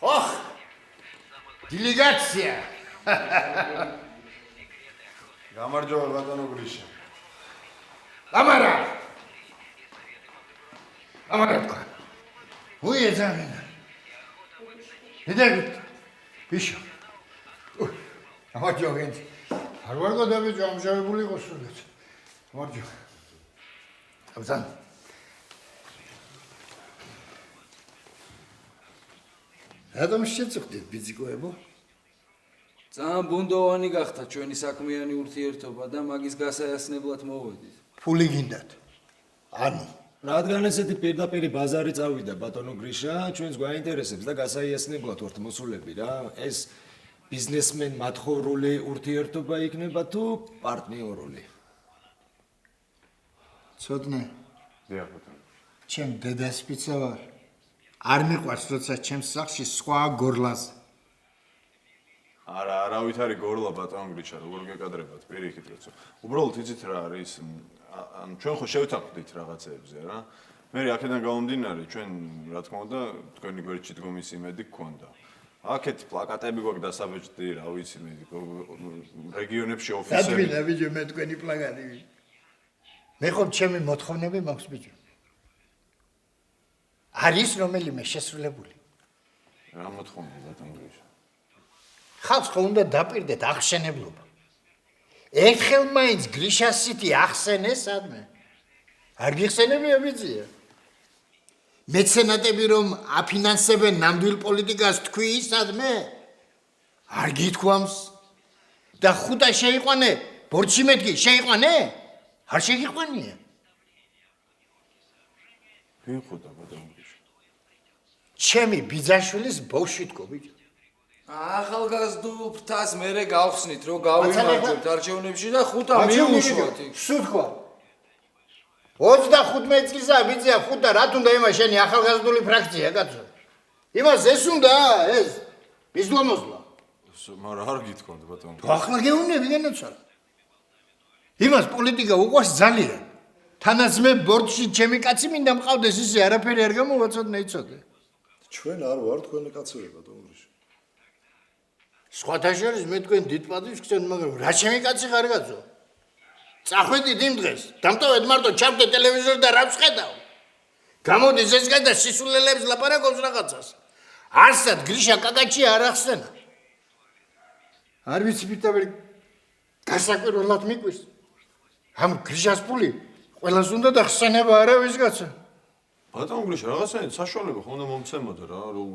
ოხ делегация გამარჯობა ბატონო გრიშა. ამარა თქვა უიძამინა ედაგით ბიშო გამარჯობა გენც არ ვარ გადავიჯო ამჟავებული იყო სულაც გამარჯობა ამზან რატომ შეწუხდით ბიძიკოებო ძალიან ბუნდოვანი გახდა ჩვენი საქმიანი ურთიერთობა და მაგის გასაეცნებლად მოვედით. ფული გინდათ ანუ რადგან ესეთი პირდაპირი ბაზარი წავიდა ბატონო გრიშა, ჩვენს გვაინტერესებს და გასაიაცნებლად ვართ მოსულები რა. ეს ბიზნესმენ მათხოვრული ურთიერთობა იქნება თუ პარტნიორული? ცოდნე დიახ ბატონო. ჩემ დედასპიცა ვარ არ მიყვარს როცა ჩემს სახლში სხვა გორლაზე არა, არავით არის გორლა ბატონო გრიშა, როგორ გეკადრებათ პირიქით როცა. უბრალოდ იცით რა არის? ან ჩვენ ხო შევთანხმდით რაღაცეებზე რა. მე აქედან გამომდინარე, ჩვენ რა თქმა უნდა, თქვენი გვერდში დგომის იმედი გქონდა. აქეთ პლაკატები გვაქვს დასაბეჭდი, რა ვიცი მე რეგიონებში ოფისები. დადვინა ბიჭო მე თქვენი პლაკატი. მე ხომ ჩემი მოთხოვნები მაქვს ბიჭო. არის რომელიმე შესრულებული. რა მოთხოვნა ბატონო გრიშა? ხალხს ხო უნდა დაპირდეთ ახშენებლობა. ერთხელ მაინც გრიშას სიტი ახსენეს სადმე. არ გიხსენებია ბიჭია. მეცენატები რომ აფინანსებენ ნამდვილ პოლიტიკას თქვი სადმე? არ გითქვამს. და ხუტა შეიყვანე, ბორჩი მეთქი შეიყვანე? არ შეგიყვანია. ვინ ხუტა ბატონო გრიშა? ჩემი ბიძაშვილის ბავშვი თქო ბიჭო. ახალგაზრდულ ფრთას მერე გავხსნით, რომ გავიმარჯვებთ არჩევნებში და ხუტა მიუშვათ იქ. სულ 25 წლისა ბიძია ხუტა რა თუნდა იმა შენი ახალგაზრდული ფრაქცია კაცო. იმას ეს უნდა ეს ბიზლომოსლა. მაგრამ არ გითხოვთ ბატონო. ახლა გეუნები განაცვალა. იმას პოლიტიკა უყვარს ძალიან. თანაც მე ბორდში ჩემი კაცი მინდა მყავდეს ისე არაფერი არ გამოვაცოდნე იცოდე. ჩვენ არ ვარ თქვენი კაცები ბატონო გრიშა. სხვათა შორის მე თქვენ დიდ პატივს გქცევთ, მაგრამ რა ჩემი კაცი ხარ კაცო? წახვედით იმ დღეს, დამტოვეთ მარტო ჩავდე ტელევიზორში და რა ვხედავ? გამოდის ეს კაცი და სისულელებს ლაპარაკობს რაღაცას. არსად გრიშა კაკაჩი არ ახსენა. არ ვიცი პირდაპირ გასაკვირველად მიკვირს. ამ გრიშას ფული ყველას უნდა და ხსენება არავის კაცო. ბატონო გრიშა, რაღაცა საშუალება ხო უნდა მომცემოდა რა, რომ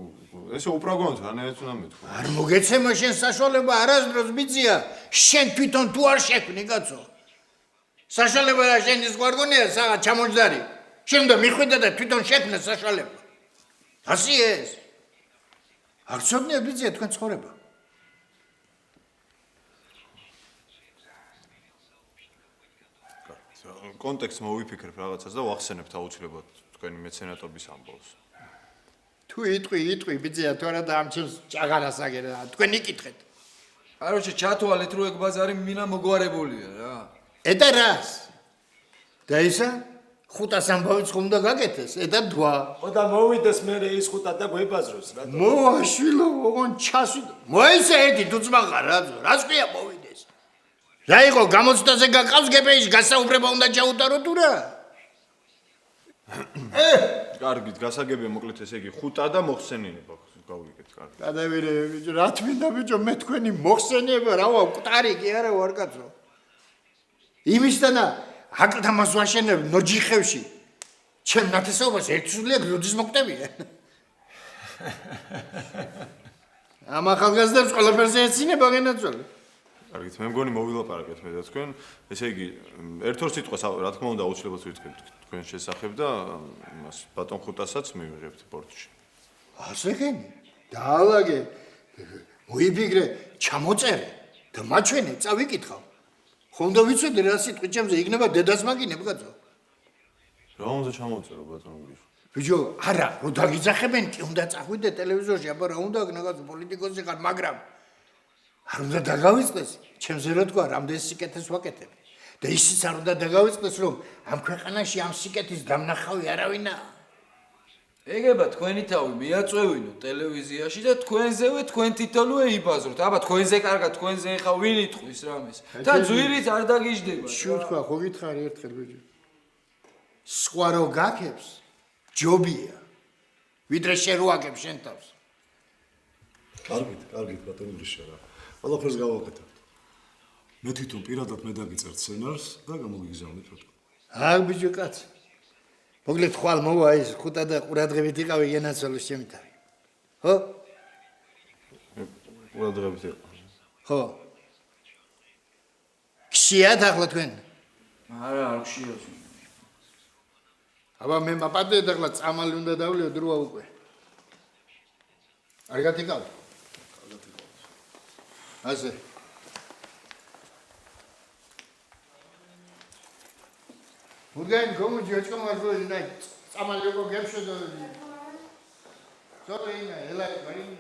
ესე უპრაგონოთ რანაირად უნდა მეთქვა. არ მოგეცემა შენ საშუალება არასდროს ბიძია, შენ თვითონ თუ არ შექმნი კაცო. საშუალება რა შენის გვარგონია საღა ჩამოჯდარი. შენ უნდა მიხვიდა და თვითონ შექმნე საშუალება. ასე ეს. არ ცოდნია ბიძია თქვენ ცხოვრება. კონტექსტს მოვიფიქრებ რაღაცას და ვახსენებთ აუცილებლად თქვენი მეცენატობის ამბავს. თუ იტყვი ბიძია თუ არა და ამ ჩემს ჭაღარას აგერა თქვენ იკითხეთ. კაროჩე ჩათვალეთ რომ ეგ ბაზარი მინა მოგვარებულია რა. ეტა რას? და ისა ხუტას ამბავიც ხომ უნდა გაკეთეს? ეტა დვა. ხო და მოვიდეს მე ის ხუტა და გვებაზროს რა. მოაშვილო ოღონ ჩასვიდა. მოიცა ერთი თუცმაღარ რას ქვია მოვიდეს? რა იყო გამოცდაზე გაკავს გპ-ში გასაუბრება უნდა ჩაუტარო თუ რა? კარგით, გასაგებია მოკლედ ესე იგი ხუტა და მოხსენიება გავიგეთ კარგი. გადავირე ბიჭო, რა თქმა ბიჭო, მე თქვენი მოხსენიება რა ვარ, მკვდარი კი არა ვარ კაცო. იმისთანა აკრთამას ვაშენებ ნოჯიხევში. ჩემ ნათესაობას ერთსულია გროდის მოკვდებია. ამ ახალგაზრდებს ყველაფერზე ეცინება განაცვალე. კარგით, მე მგონი მოვილაპარაკეთ მე და თქვენ, ესე იგი ერთ-ორ სიტყვას რა თქმა უნდა აუცილებლად ვიტყვით თქვენ შესახებ და იმას ბატონ ხუტასაც მივიღებთ ბორდში. ასე ხენი? დაალაგე. მოიფიქრე, ჩამოწერე და მაჩვენე, წავიკითხავ. ხო უნდა ვიცოდე რა სიტყვი ჩემზე იქნება დედას მაგინებ კაცო. რა უნდა ჩამოვწერო ბატონ გრიშა? ბიჭო, არა, რომ დაგიძახებენ კი უნდა წახვიდე ტელევიზორში, აბა რა უნდა გნაგაზო პოლიტიკოსი ხარ, მაგრამ არ უნდა დაგავიწყდეს, ჩემზე რო თქვა, რამდენ სიკეთეს ვაკეთებ. და ისიც არ უნდა დაგავიწყდეს, რომ ამ ქვეყანაში ამ სიკეთის დამნახავი არავინაა. ეგება თქვენი თავი მიაწვევინო ტელევიზიაში და თქვენზევე თქვენ თითოეულე იბაზროთ. აბა თქვენზე კარგად თქვენზე ხა ვინ იტყვის რამეს? თან ძვირიც არ დაგიждდება. შუთქვა ხო გითხარი ერთხელ ბიჭო. სხვა რო გაქებს ჯობია. ვიდრე შენ რო აგებს შენ თავს. კარგით ბატონო გრიშა რა. ყველაფერს გავაკეთებთ. მე თვითონ პირადად მე დაგიწერთ სცენარს და გამოგიგზავნით რატომ. აგ ბიჭო კაცი. მოგლეთ ხვალ მოვა ის ხუთა და ყურადღებით იყავი ენაცვალოს ჩემი თავი. ხო? ყურადღებით იყო. ხო. ქსიათ ახლა თქვენ. არა, არ გშიოს. აბა მე მაპატეთ ახლა წამალი უნდა დავლეო დროა უკვე. არ გათიკავ. ასე. Urgen komu diyorsun ama böyle ne? Ama yok o gemşe de. Sonra yine helal var yine.